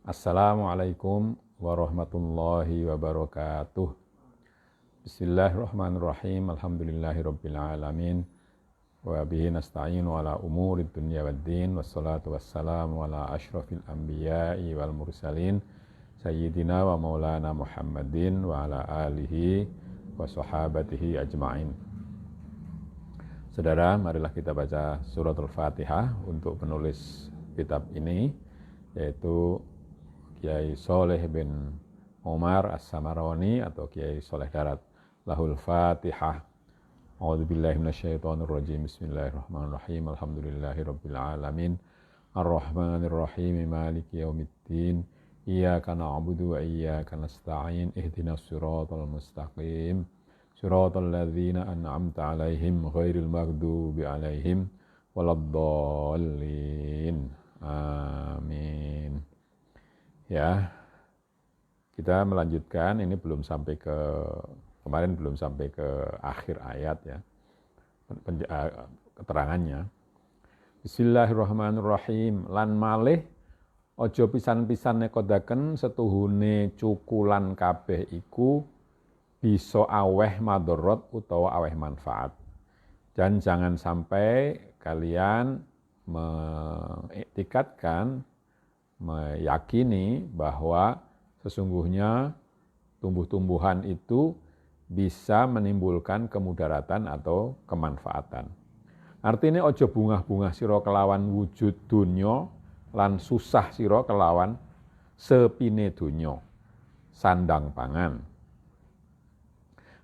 Assalamualaikum warahmatullahi wabarakatuh. Bismillahirrahmanirrahim. Alhamdulillahirabbil alamin. Wa bihi nasta'inu ala umurid dunya waddin. Wassalatu wassalamu ala asyrafil anbiya'i wal mursalin sayyidina wa maulana Muhammadin wa ala alihi wa sahabatihi ajma'in. Saudara, marilah kita baca suratul Fatihah untuk penulis kitab ini, yaitu Kiai Soleh bin Umar As-Samaroni atau Kiai Soleh Darat. Lahul Fatihah. A'udzubillahi minasyaitonirrajim. Bismillahirrahmanirrahim. Alhamdulillahirabbil alamin. Arrahmanirrahim. Maliki yaumiddin. Iyyaka na'budu wa iyyaka nasta'in. Ihdinas siratal mustaqim. Siratal ladzina an'amta 'alaihim ghairil maghdubi 'alaihim waladdallin. Amin. Ya, kita melanjutkan, ini kemarin belum sampai ke akhir ayat ya, keterangannya. Bismillahirrahmanirrahim. Lan malih ojo pisan-pisan nekodaken setuhune cukulan kabeh iku bisa aweh madharat utawa aweh manfaat. Dan jangan sampai kalian mengiktikadkan, meyakini bahwa sesungguhnya tumbuh-tumbuhan itu bisa menimbulkan kemudaratan atau kemanfaatan. Artinya ojo bungah-bungah sira kelawan wujud dunya lan susah sira kelawan sepine dunya, sandang pangan.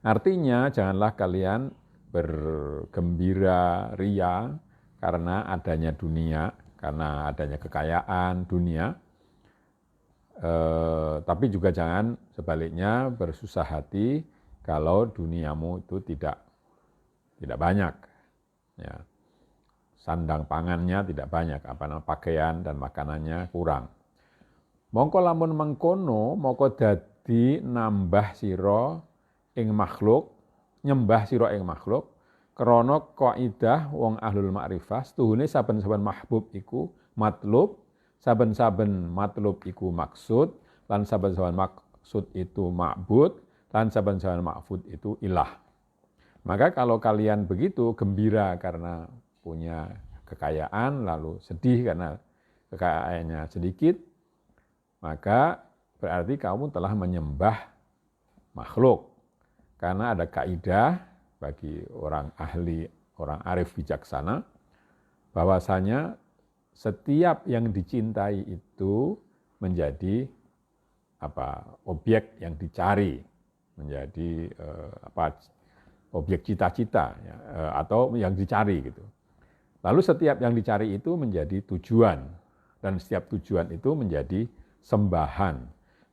Artinya janganlah kalian bergembira ria karena adanya dunia, karena adanya kekayaan dunia, tapi juga jangan sebaliknya bersusah hati kalau duniamu itu tidak banyak, ya. Sandang pangannya tidak banyak, pakaian dan makanannya kurang. Mongko lamun mengkono, mongko dadi nambah sira ing makhluk, nyembah sira ing makhluk. Krana kaidah wong ahlul ma'rifah setuhune saben-saben mahbub iku matlub, saben-saben matlub iku maksud, lan saben-saben maksud itu ma'bud, lan saben-saben ma'bud itu ilah. Maka kalau kalian begitu gembira karena punya kekayaan, lalu sedih karena kekayaannya sedikit, maka berarti kamu telah menyembah makhluk. Karena ada kaidah bagi orang ahli, orang arif bijaksana, bahwasanya setiap yang dicintai itu menjadi objek yang dicari, menjadi objek cita-cita ya, atau yang dicari gitu. Lalu setiap yang dicari itu menjadi tujuan, dan setiap tujuan itu menjadi sembahan.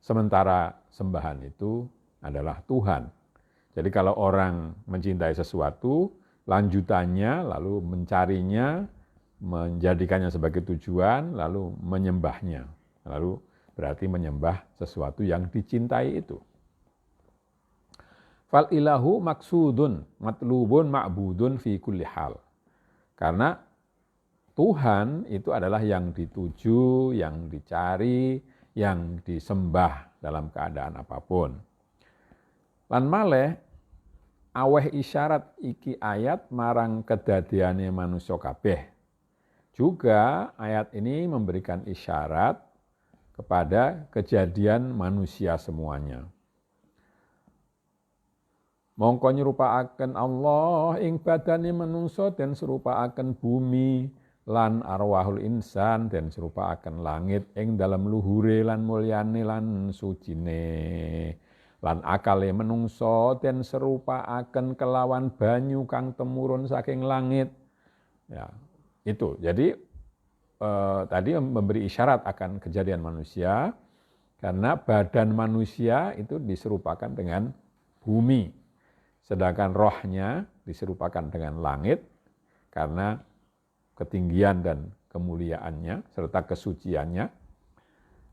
Sementara sembahan itu adalah Tuhan. Jadi kalau orang mencintai sesuatu, lanjutannya lalu mencarinya, menjadikannya sebagai tujuan, lalu menyembahnya. Lalu berarti menyembah sesuatu yang dicintai itu. Fal ilahu maksudun, matlubun, ma'budun fi kulli hal. Karena Tuhan itu adalah yang dituju, yang dicari, yang disembah dalam keadaan apapun. Lan malih aweh isyarat iki ayat marang kedadiane manusia kabeh. Juga ayat ini memberikan isyarat kepada kejadian manusia semuanya. Mongko nyerupaaken Allah ing badane manungsa den serupaaken bumi lan arwahul insan den serupaaken langit ing dalem luhure lan mulyane lan sucine. Lan akale menungso den serupaaken kelawan banyu kang temurun saking langit. Ya, itu. Jadi tadi memberi isyarat akan kejadian manusia, karena badan manusia itu diserupakan dengan bumi. Sedangkan rohnya diserupakan dengan langit karena ketinggian dan kemuliaannya serta kesuciannya.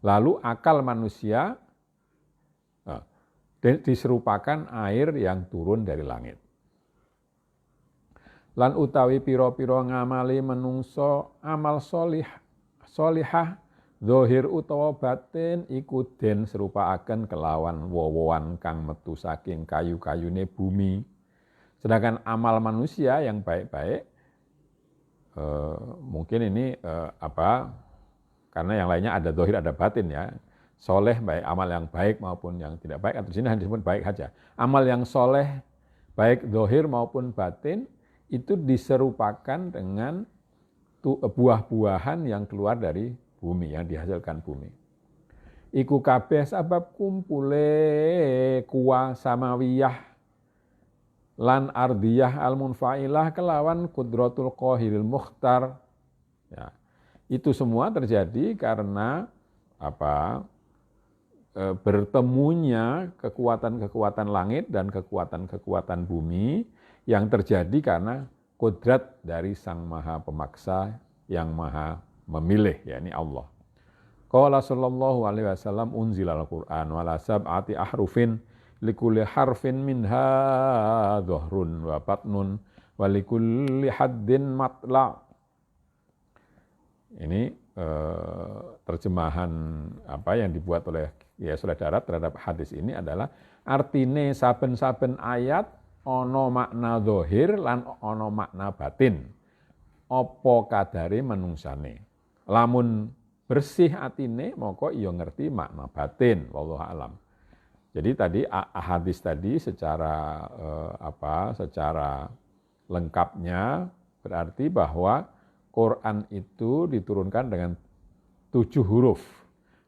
Lalu akal manusia diserupakan air yang turun dari langit. Lan utawi piro-piro ngamali menungso amal solihah Zahir utawa batin iku den serupaaken kelawan wowoan kang metu saking kayu-kayune bumi. Sedangkan amal manusia yang baik-baik mungkin ini karena yang lainnya ada zahir ada batin ya. Soleh baik amal yang baik maupun yang tidak baik, atau di sini hanya disebut baik saja. Amal yang soleh baik zahir maupun batin itu diserupakan dengan buah-buahan yang keluar dari bumi, yang dihasilkan bumi. Iku kabeh sabab kumpule kuwa samawiyah lan ardiyah al-munfailah kelawan kudratul qahiril mukhtar. Ya. Itu semua terjadi karena bertemunya kekuatan-kekuatan langit dan kekuatan-kekuatan bumi yang terjadi karena kodrat dari Sang Maha Pemaksa yang Maha Memilih, yakni Allah. Qala sallallahu alaihi wasallam unzilal Qur'an wala sab'ati ahrufin likulli harfin minha dhahrun wa batnun wa likulli haddin matla'. Ini terjemahan yang dibuat oleh Saudara Darat terhadap hadis ini adalah artine saben-saben ayat ana makna zahir lan ana makna batin. Apa kadare manungsane. Lamun bersih atine maka iya ngerti makna batin, wallahu alam. Jadi tadi hadis tadi secara secara lengkapnya berarti bahwa Quran itu diturunkan dengan 7 huruf.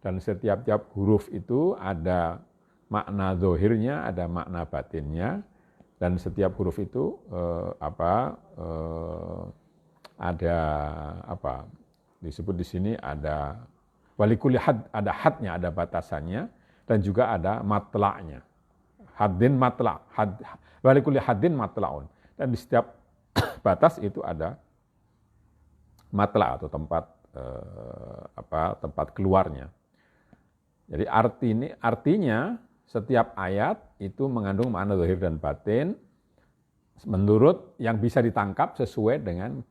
Dan setiap-tiap huruf itu ada makna zahirnya, ada makna batinnya, dan setiap huruf itu disebut di sini ada walikul had, ada hadnya, ada batasannya, dan juga ada matla'nya. Haddin matla', walikul haddin matla'un. Dan di setiap batas itu ada matla' atau tempat keluarnya. Jadi artinya setiap ayat itu mengandung makna zahir dan batin menurut yang bisa ditangkap sesuai dengan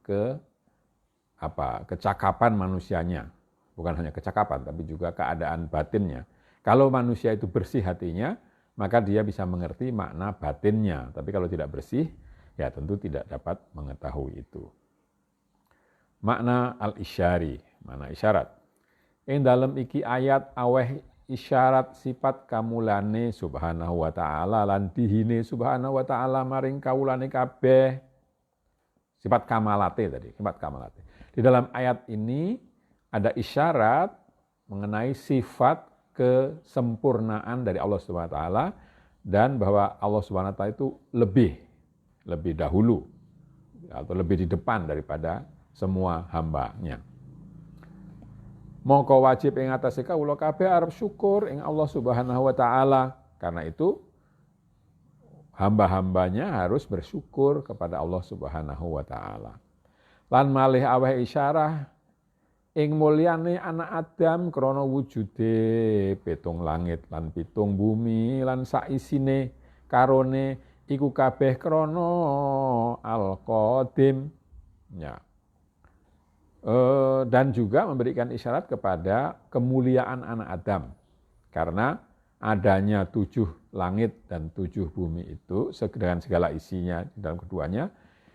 kecakapan manusianya. Bukan hanya kecakapan tapi juga keadaan batinnya. Kalau manusia itu bersih hatinya, maka dia bisa mengerti makna batinnya. Tapi kalau tidak bersih, ya tentu tidak dapat mengetahui itu. Makna al-isyari, makna isyarat. Ing dalam iki ayat aweh isyarat sifat kamulane subhanahu wa ta'ala lan dihine subhanahu wa ta'ala maring kawulane kabeh. Sifat kamalate tadi, sifat kamalate. Di dalam ayat ini ada isyarat mengenai sifat kesempurnaan dari Allah Subhanahu wa taala dan bahwa Allah Subhanahu wa taala itu lebih dahulu atau lebih di depan daripada semua hambanya. Mongko wajib ing atase kawula kabeh arep syukur ing Allah Subhanahu wa taala. Karena itu hamba-hambanya harus bersyukur kepada Allah Subhanahu wa taala. Lan malih aweh isyarah ing mulyane anak Adam krana wujude pitung langit lan pitung bumi lan saisine karone iku kabeh krana Al-Qadim. Ya. Dan juga memberikan isyarat kepada kemuliaan anak Adam. Karena adanya 7 langit dan 7 bumi itu, dengan segala isinya dalam keduanya,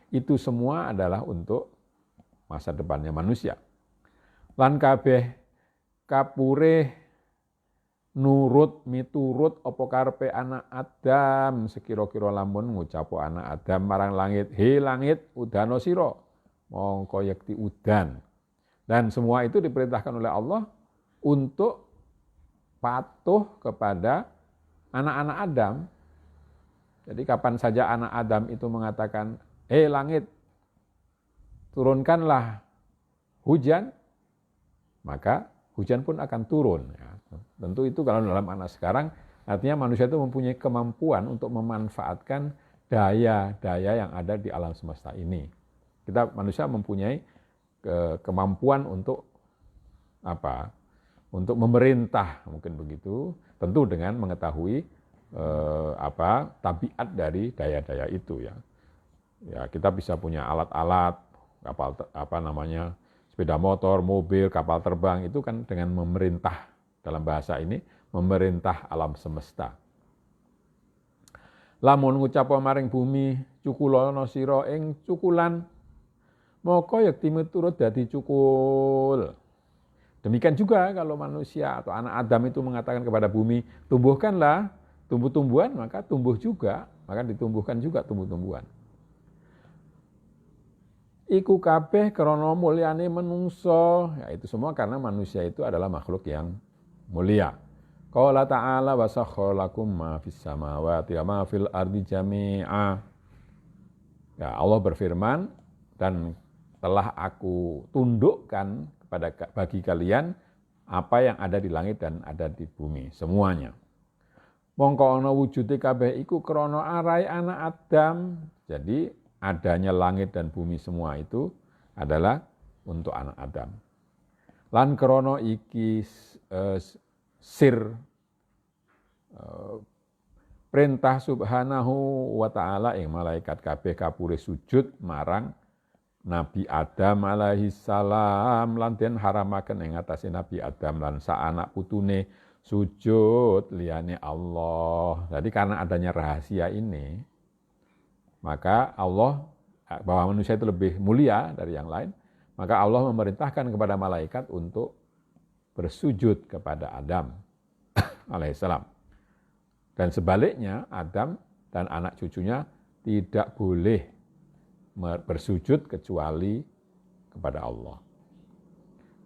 itu semua adalah untuk masa depannya manusia. Lan kabeh kapure nurut miturut apa karepe anak Adam sekira-kira lamun ngucapo anak Adam marang langit, "He langit, udana sira." Mongko yakti udan. Dan semua itu diperintahkan oleh Allah untuk patuh kepada anak-anak Adam. Jadi kapan saja anak Adam itu mengatakan, "Hei langit, turunkanlah hujan," maka hujan pun akan turun. Ya. Tentu itu kalau dalam anak sekarang, artinya manusia itu mempunyai kemampuan untuk memanfaatkan daya-daya yang ada di alam semesta ini. Kita manusia mempunyai kemampuan untuk untuk memerintah, mungkin begitu, tentu dengan mengetahui tabiat dari daya-daya itu ya. Ya, kita bisa punya alat-alat sepeda motor, mobil, kapal terbang itu kan dengan memerintah, dalam bahasa ini memerintah alam semesta. Lamun ngucap maring bumi cukulono sira ing cukulan, maka yakti miturut dadi cukul. Demikian juga kalau manusia atau anak Adam itu mengatakan kepada bumi, tumbuhkanlah tumbuh-tumbuhan, maka tumbuh juga, maka ditumbuhkan juga tumbuh-tumbuhan. Iku kabeh krana mulyane menungso, ya itu semua karena manusia itu adalah makhluk yang mulia. Qala ta'ala wa sakhkhara lakum ma fis samawati wa ma fil ardi jami'a. Ya, Allah berfirman, dan telah aku tundukkan bagi kalian apa yang ada di langit dan ada di bumi, semuanya. Mongko ana wujude kabeh iku krana arai anak Adam. Jadi adanya langit dan bumi semua itu adalah untuk anak Adam. Lan krana iki perintah subhanahu wa ta'ala ing malaikat kabeh kapure sujud marang Nabi Adam alaihi salam lan den haramaken ing atase Nabi Adam lan sak anak putune sujud liyane Allah. Jadi karena adanya rahasia ini, maka Allah, bahwa manusia itu lebih mulia dari yang lain, maka Allah memerintahkan kepada malaikat untuk bersujud kepada Adam alaihissalam. Dan sebaliknya Adam dan anak cucunya tidak boleh bersujud kecuali kepada Allah.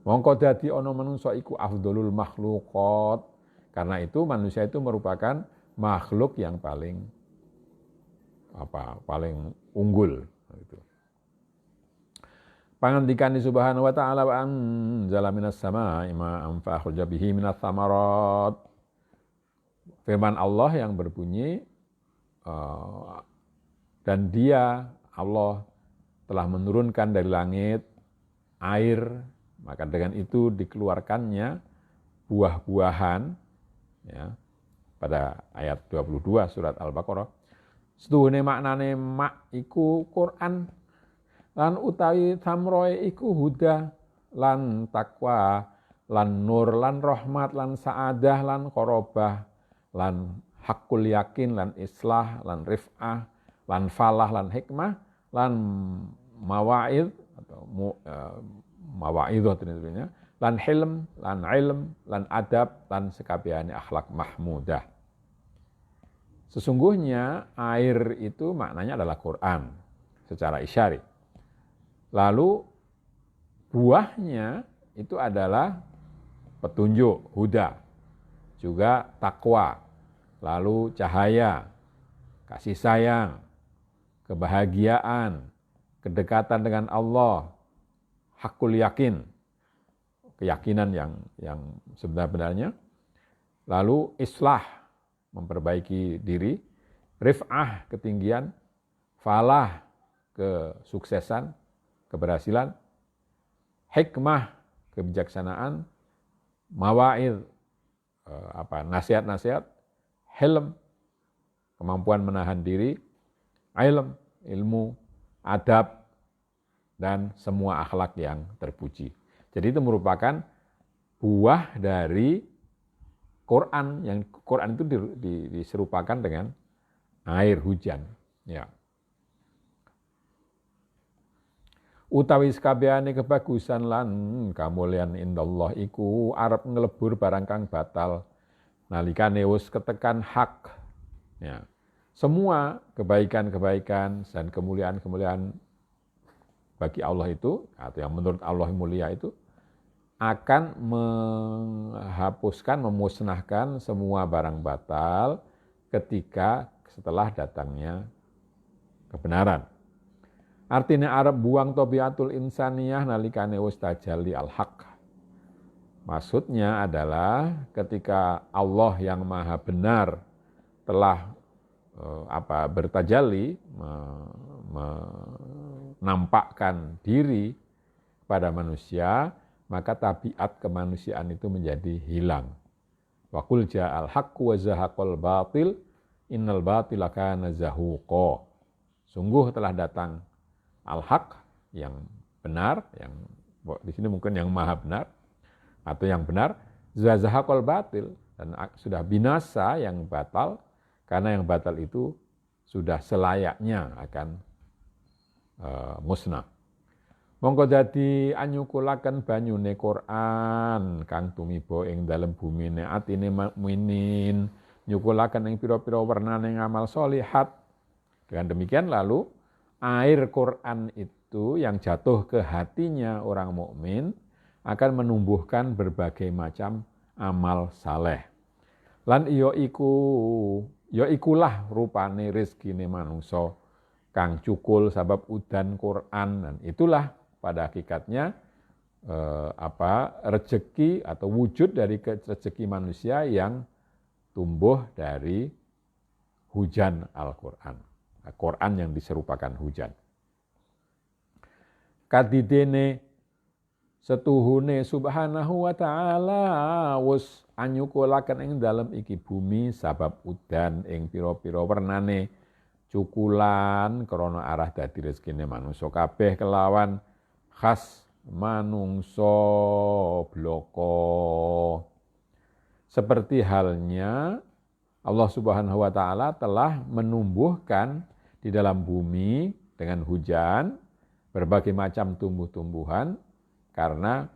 Mongko dadi ana manungsa iku afdhalul makhluqat. Karena itu manusia itu merupakan makhluk yang paling unggul gitu. Pangandikane subhanahu wa ta'ala wa anzala minas samaa'i ma'an fa akhraja bihi minats tsamarat. Firman Allah yang berbunyi, dan dia Allah telah menurunkan dari langit air, maka dengan itu dikeluarkannya buah-buahan, ya, pada ayat 22 surat Al-Baqarah. Setuhune maknane mak iku Quran, lan utawi samroe iku huda, lan takwa, lan nur, lan rahmat, lan saadah, lan qorobah, lan hakul yakin, lan islah, lan rif'ah, lan falah, lan hikmah, lan mawa'id atau mawa'idhah tentunya, lan hilm, lan ilm, lan adab, lan sekabehane akhlak mahmudah. Sesungguhnya air itu maknanya adalah Quran secara isyari. Lalu buahnya itu adalah petunjuk, huda, juga takwa, lalu cahaya, kasih sayang, kebahagiaan, kedekatan dengan Allah, hakul yakin, keyakinan yang sebenar-benarnya, lalu islah, memperbaiki diri, rif'ah, ketinggian, falah, kesuksesan, keberhasilan, hikmah, kebijaksanaan, mawa'id, nasihat-nasihat, hilm, kemampuan menahan diri, ilmu, adab, dan semua akhlak yang terpuji. Jadi itu merupakan buah dari Quran, yang Quran itu diserupakan dengan air hujan. Ya. Utawi sakabehane kebagusan lan kamulyan indallah iku arep nglebur barang kang batal nalikane wis ketekan hak. Ya. Semua kebaikan-kebaikan dan kemuliaan-kemuliaan bagi Allah itu, atau yang menurut Allah mulia itu, akan menghapuskan, memusnahkan semua barang batal ketika setelah datangnya kebenaran. Artinya arep buang tabiatul insaniyah nalikane wis tajalli al-haq. Maksudnya adalah ketika Allah yang maha benar telah bertajalli, menampakkan diri pada manusia, maka tabiat kemanusiaan itu menjadi hilang. Wa qul ja'al haqqu wa zahaqal batil innal batila kana zahuqa. Sungguh telah datang al-haq yang benar, yang Di sini mungkin yang maha benar atau yang benar, zahaqal batil, dan sudah binasa yang batal, karena yang batal itu sudah selayaknya akan musnah. Mongko dadi anyukulaken banyune Quran kang tumiba ing dalem bumine atine mukminin, nyukulaken ing pira-pira wernane ngamal sholihat. Dengan demikian lalu air Quran itu yang jatuh ke hatinya orang mukmin akan menumbuhkan berbagai macam amal saleh. Lan ya ikulah rupane rezekine manungsa kang cukul sabab udan Quran, dan itulah pada hakikatnya rezeki atau wujud dari rezeki manusia yang tumbuh dari hujan Al-Quran. Quran yang diserupakan hujan. Kadidene setuhune subhanahu wa ta'ala wus anyukulaken ing dalem iki bumi sabab udan ing pira-pira wernane cukulan krana arah dadi rezekine manungsa kabeh kelawan khas manungsa bloko. Seperti halnya Allah Subhanahu wa taala telah menumbuhkan di dalam bumi dengan hujan berbagai macam tumbuh-tumbuhan karena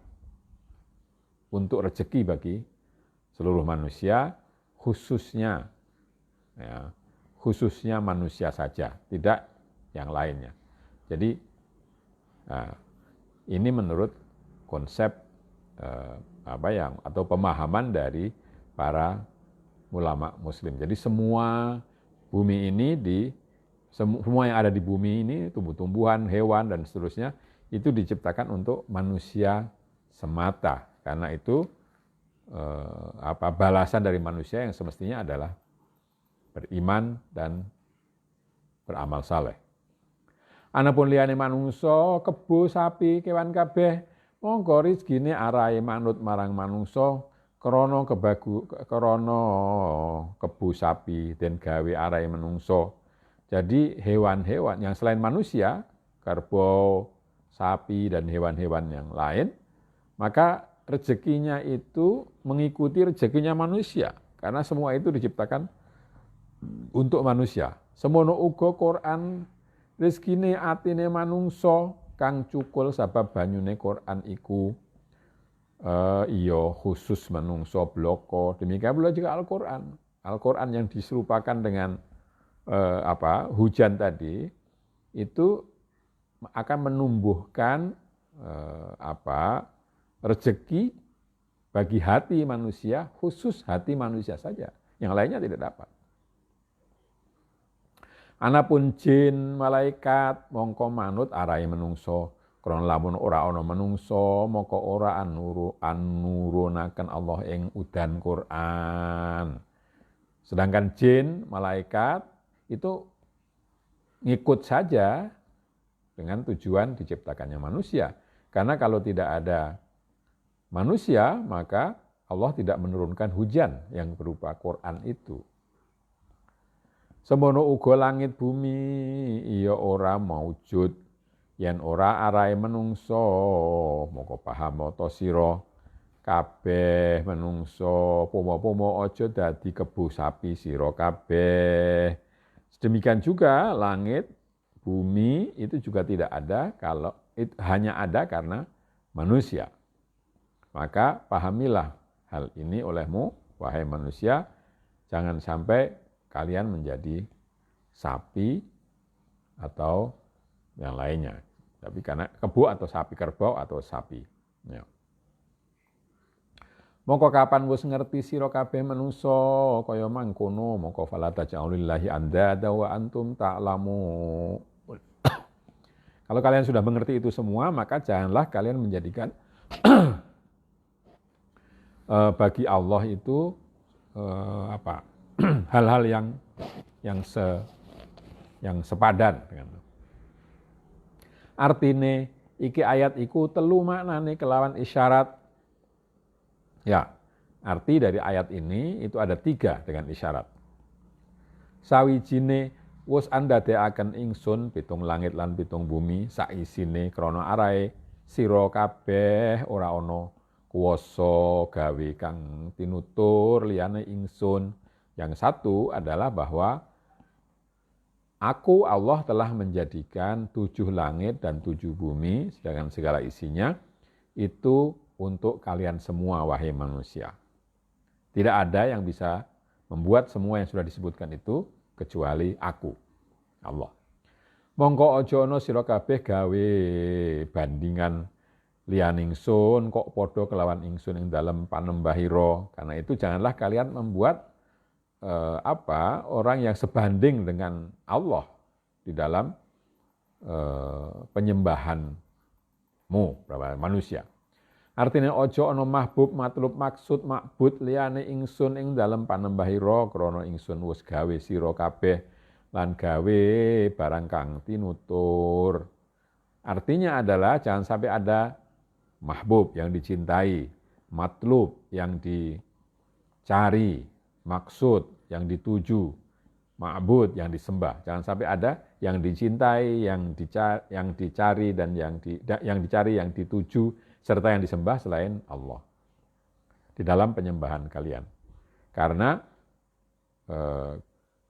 untuk rezeki bagi seluruh manusia, khususnya manusia saja, tidak yang lainnya. Jadi ini menurut konsep atau pemahaman dari para ulama muslim. Jadi semua bumi ini semua yang ada di bumi ini, tumbuh-tumbuhan, hewan dan seterusnya, itu diciptakan untuk manusia semata. Karena itu balasan dari manusia yang semestinya adalah beriman dan beramal saleh. Anapun liyane manungsa, kebo, sapi, kewan kabeh, mongko rezekine arahe manut marang manungsa krana kebo sapi den gawe arahe manungsa. Jadi hewan-hewan yang selain manusia, kerbau, sapi dan hewan-hewan yang lain, maka rezekinya itu mengikuti rezekinya manusia karena semua itu diciptakan untuk manusia. Semono uga Quran rezekine atine manungsa kang cukul sabab banyune Quran iku khusus manungsa bloko. Demikian pula juga Al-Quran. Al-Quran yang diserupakan dengan hujan tadi itu akan menumbuhkan rezeki bagi hati manusia, khusus hati manusia saja. Yang lainnya tidak dapat. Anapun jin, malaikat, mongko manut arahe manungsa. Krana lamun ora ana manungsa, maka ora nurunaken Allah ing udan Quran. Sedangkan jin, malaikat itu ngikut saja dengan tujuan diciptakannya manusia. Karena kalau tidak ada manusia, maka Allah tidak menurunkan hujan yang berupa Quran itu. Semono uga langit bumi iya ora maujud yen ora arahe manungsa, moko paham ta sira kabeh manungsa pomo-pomo aja dadi kebo sapi sira kabeh. Demikian juga langit, bumi itu juga tidak ada kalau itu hanya ada karena manusia. Maka pahamilah hal ini olehmu, wahai manusia, jangan sampai kalian menjadi sapi atau yang lainnya. Tapi karena kebo atau sapi, kerbau atau sapi. Ya. Mongko kapan wis ngerti sira kabeh manungsa kaya mangkono, mongko fala taj'alulillahi andada wa antum ta'lamun. Kalau kalian sudah mengerti itu semua, maka janganlah kalian menjadikan bagi Allah itu hal-hal yang sepadan dengan. Artine iki ayat iku telu maknane kelawan isyarat. Ya, arti dari ayat ini itu ada 3 dengan isyarat. Sawijine wus andadekaken ingsun pitung langit lan pitung bumi saisine krana arahe sira kabeh ora ana kuwasa gawe kang tinutur liyane ingsun. Yang satu adalah bahwa aku Allah telah menjadikan 7 langit dan 7 bumi dengan segala isinya itu untuk kalian semua wahai manusia. Tidak ada yang bisa membuat semua yang sudah disebutkan itu kecuali aku, Allah. Mongko aja ana sira kabeh gawe bandingan liyan ingsun kok padha kelawan ingsun ing dalem panembahira. Karena itu janganlah kalian membuat orang yang sebanding dengan Allah di dalam penyembahanmu manusia. Artinya ojo ana mahbub matlub maksud makbud liyane ingsun ing dalem panembahira krana ingsun wis gawe sira kabeh lan gawe barang kang tinutur. Artinya adalah jangan sampai ada mahbub yang dicintai, matlub yang dicari, maksud yang dituju, ma'bud yang disembah. Jangan sampai ada yang dicintai, yang dicari dan yang dituju serta yang disembah selain Allah di dalam penyembahan kalian. Karena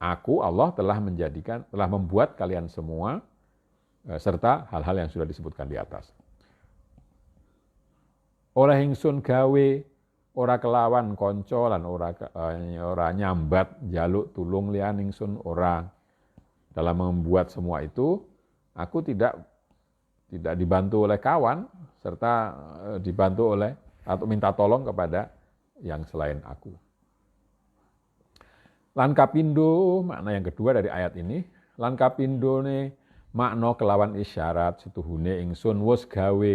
aku Allah telah membuat kalian semua serta hal-hal yang sudah disebutkan di atas. Oleh ingsun gawe ora kelawan kanca lan ora nyambat njaluk tulung liyan ingsun ora. Dalam membuat semua itu aku tidak dibantu oleh kawan serta dibantu oleh atau minta tolong kepada yang selain aku. Lan kapindo makna yang kedua dari ayat ini, lan kapindone makna kelawan isyarat setuhune ingsun wis gawe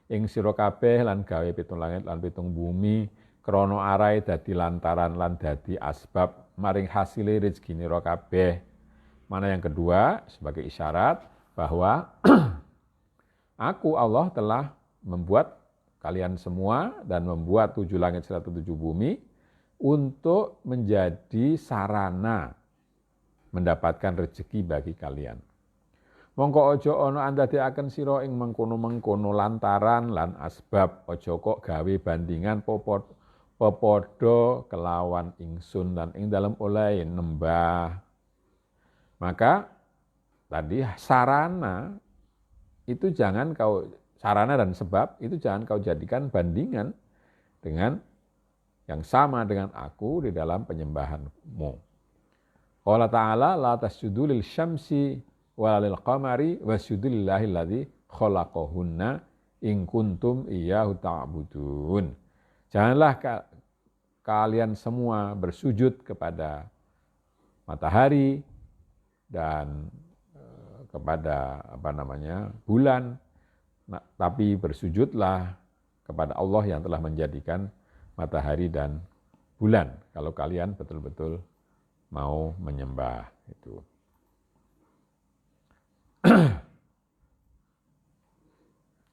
ing sira kabeh lan gawe 7 langit lan 7 bumi krana arahe dadi lantaran lan dadi asbab maring hasile rezekine ira kabeh. Mana yang kedua sebagai isyarat bahwa aku Allah telah membuat kalian semua dan membuat 7 langit serta 7 bumi untuk menjadi sarana mendapatkan rezeki bagi kalian. Mongko aja ana andadekaken sira ing mengkono-mengkono lantaran lan asbab, aja kok gawe bandingan pepodo kelawan ingsun dan ing dalam oleh nembah. Maka tadi sarana itu sarana dan sebab itu jangan kau jadikan bandingan dengan yang sama dengan aku di dalam penyembahanmu. Qala ta'ala la tasjudu lil syamsi wa lil qamari wasjudu lillahi alladzi khalaqahunna in kuntum iyyahu ta'budun. Janganlah kalian semua bersujud kepada matahari dan kepada bulan, tapi bersujudlah kepada Allah yang telah menjadikan matahari dan bulan kalau kalian betul-betul mau menyembah itu.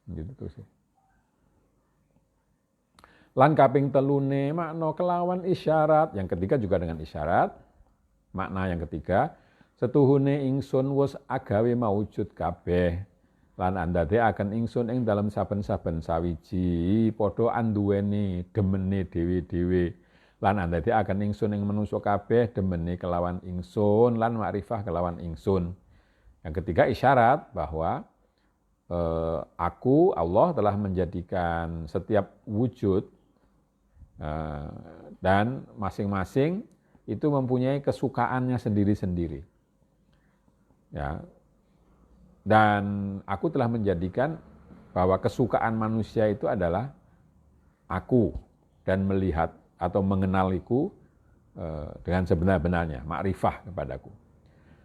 Gitu tuh sih. Lan kaping telune makna kelawan isyarat, yang ketiga juga dengan isyarat. Makna yang ketiga, setuhune ingsun wis agawe maujud kabeh lan andadekaken ingsun ing dalam saben-saben sawiji padha anduweni demene dhewe-dhewe lan andadekaken ingsun ing manungsa kabeh demene kelawan ingsun lan makrifah kelawan ingsun. Yang ketiga isyarat bahwa aku Allah telah menjadikan setiap wujud dan masing-masing itu mempunyai kesukaannya sendiri-sendiri. Ya. Dan aku telah menjadikan bahwa kesukaan manusia itu adalah aku dan melihat atau mengenaliku dengan sebenar-benarnya, makrifah kepadaku.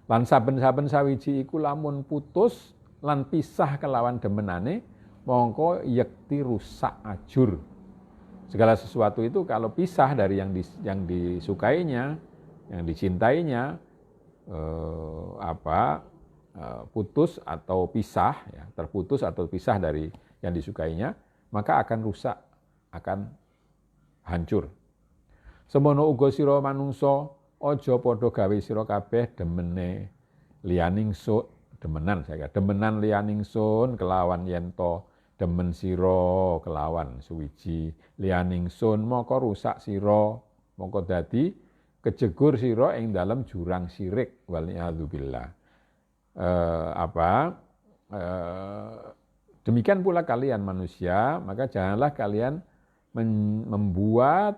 Lan saben-saben sawiji iku lamun putus lan pisah kelawan demenane mongko yekti rusak ajur. Segala sesuatu itu kalau pisah dari yang disukainya, yang dicintainya, putus atau pisah, ya, terputus atau pisah dari yang disukainya, maka akan rusak, akan hancur. Semono uga sira manungsa aja padha gawe sira kabeh demene liyaning demenan liyaning sun kelawan yen to demen sira kelawan suwiji liyaning sun maka rusak sira maka dadi kejegur sira ing dalam jurang syirik wal a'udzubillah. Demikian pula kalian manusia, maka janganlah kalian membuat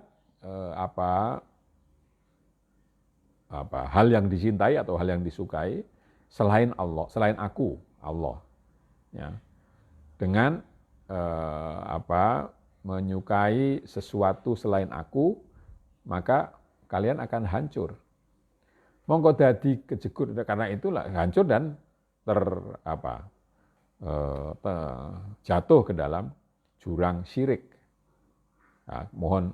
hal yang dicintai atau hal yang disukai selain Allah, selain aku, Allah. Ya. Dengan menyukai sesuatu selain aku, maka kalian akan hancur. Mongko dadi kejegur karena itulah hancur dan jatuh ke dalam jurang syirik. Nah, mohon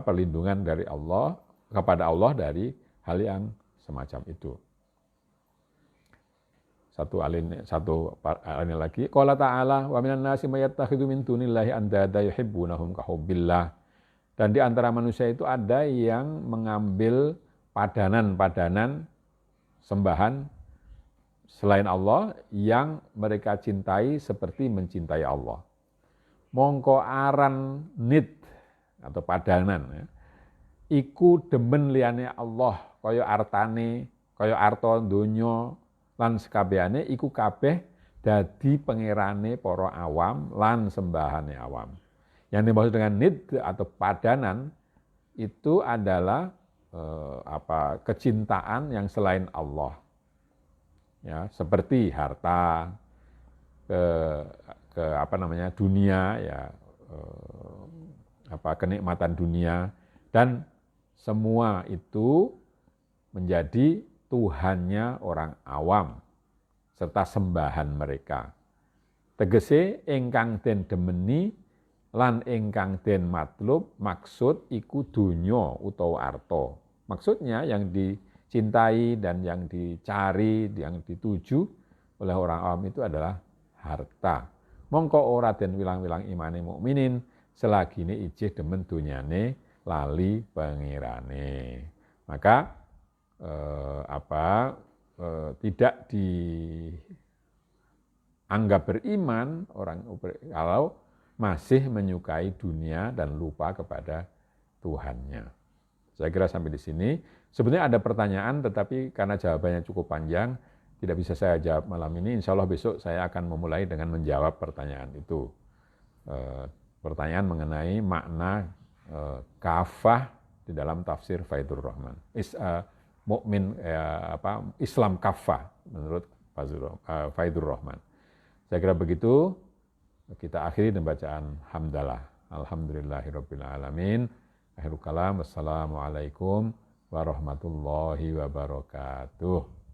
perlindungan dari Allah kepada Allah dari hal yang semacam itu. Satu alinea lagi. Qala ta'ala wa minan nasi may yattakhidhu min dunillahi andada yuhibbunahum ka hubbillah. Dan di antara manusia itu ada yang mengambil padanan-padanan sembahan selain Allah yang mereka cintai seperti mencintai Allah. Mongko aran nid atau padanan ya. Iku demen liyane Allah kaya artane, kaya arta donya lan sekabehane iku kabeh dadi pangerane para awam lan sembahane awam. Yang dimaksud dengan nid atau padanan itu adalah kecintaan yang selain Allah. Ya, seperti harta, dunia ya, kenikmatan dunia dan semua itu menjadi Tuhannya orang awam serta sembahan mereka. Tegese ingkang den demeni lan ingkang den matlub maksud iku donya utawa arta. Maksudnya yang dicintai dan yang dicari, yang dituju oleh orang awam itu adalah harta. Mongko ora den wilang-wilang imane mukminin selagine ijih demen dunyane lali pengirane. Maka tidak dianggap beriman orang kalau masih menyukai dunia dan lupa kepada Tuhannya. Saya kira sampai di sini. Sebenarnya ada pertanyaan, tetapi karena jawabannya cukup panjang, tidak bisa saya jawab malam ini. Insya Allah besok saya akan memulai dengan menjawab pertanyaan itu. Pertanyaan mengenai makna kafah di dalam tafsir Faidur Rahman. Islam kafah menurut Faidur Rahman. Saya kira begitu. Kita akhiri dengan bacaan hamdalah. Alhamdulillahirabbil alamin. Akhirul kalam. Wassalamualaikum warahmatullahi wabarakatuh.